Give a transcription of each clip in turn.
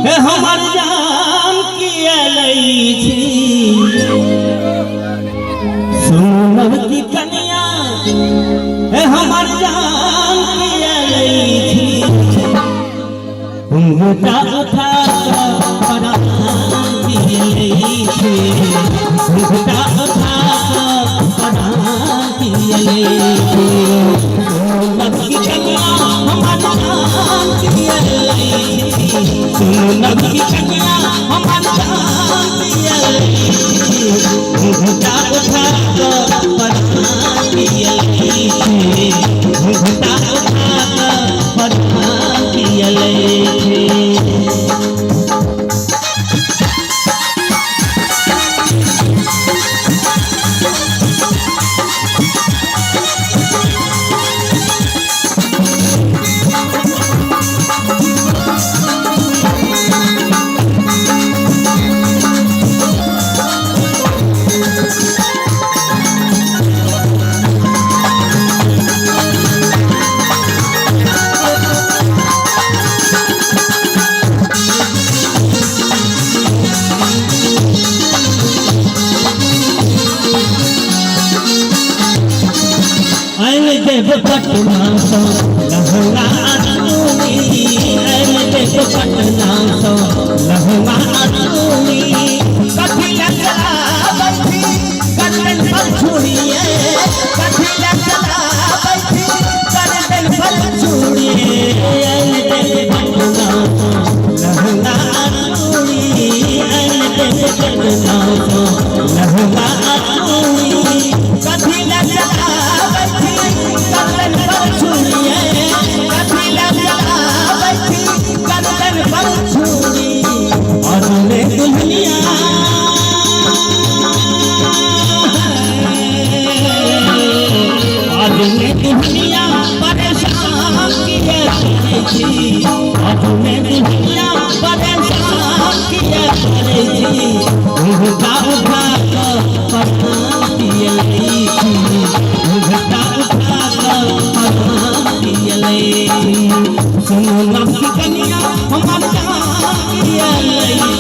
हमार जान किया लई थी सोनम की कन्या हमार जान किया लई थी घूंघटा उठा परान किया लई थी घूंघटा उठा परान किया लई थी सोनम की कन्या हमार जान किया लई थी सोनम की कन्या हमार जान किया लई थी घूंघटा उठा परान किया लई थी घूंघटा उठा परान किया लई थी। देव पटना सो लहंगा चूड़ी देव पटना सो लहंगा चूड़ी कभी लगला बैठी गर्दन पर छुड़िए कभी लगला बैठी गर्दन पर छुड़िए देव पटना सो लहंगा चूड़ी देव पटना सो लहंगा चूड़ी कभी लगला गर्दन पर छुड़िए कभी लगला बैठी गर्दन पर छुड़ी और ले दुल्हनिया आज ले दुल्हनिया परेशान किए थी आज ले दुल्हनिया परेशान किए थी घूंघटा उठा परान किए थी घूंघटा उठा परान किए थी सोनम की कन्या हमार जान किए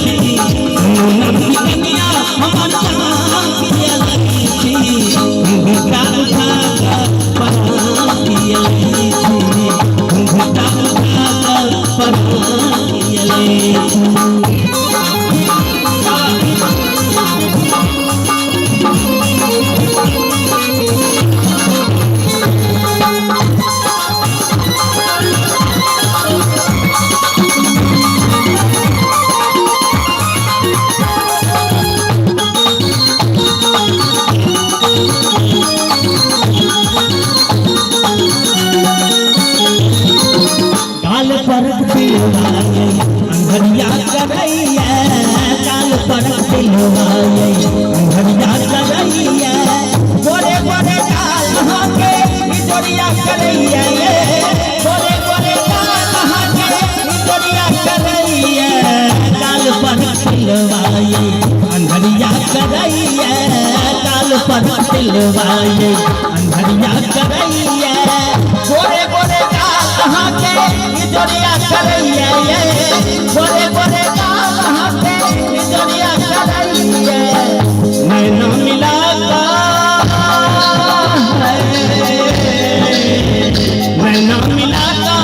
थी सोनम की कन्या हमार जान किए थी घूंघटा उठा परान किए थी घूंघटा उठा परान किए थी। अंधरिया करैया काल पर पिलवाए अंधरिया करैया गोरे गोरे काल हाके जोड़िया करैया गोरे गोरे काल हाके जोड़िया करैया काल पर पिलवाए अंधरिया करैया काल पर पिलवाए अंधरिया करैया गोरे गोरे काल हाके जोड़िया करैया गोरे गोरे काल हाथे जोड़िया करैया नैना मिलाता नैना मिलाता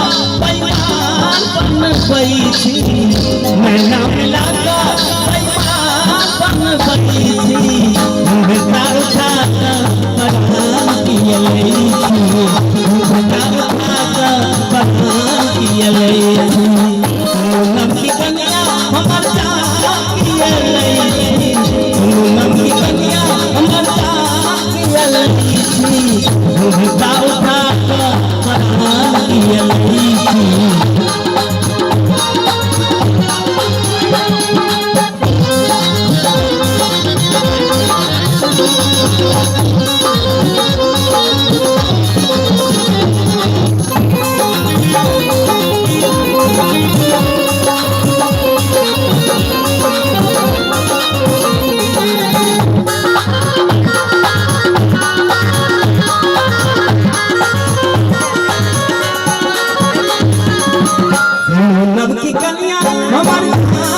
पैमान बन गई थी नैना मिलाता पैमान बन गई थी घूंघटा उठा परान किए थी घूंघटा उठा परान किए थी सोनम की कन्या हमार जान किए थी सोनम की कन्या हमार जान किए थी घूंघटा उठा परान किए थी। हमारी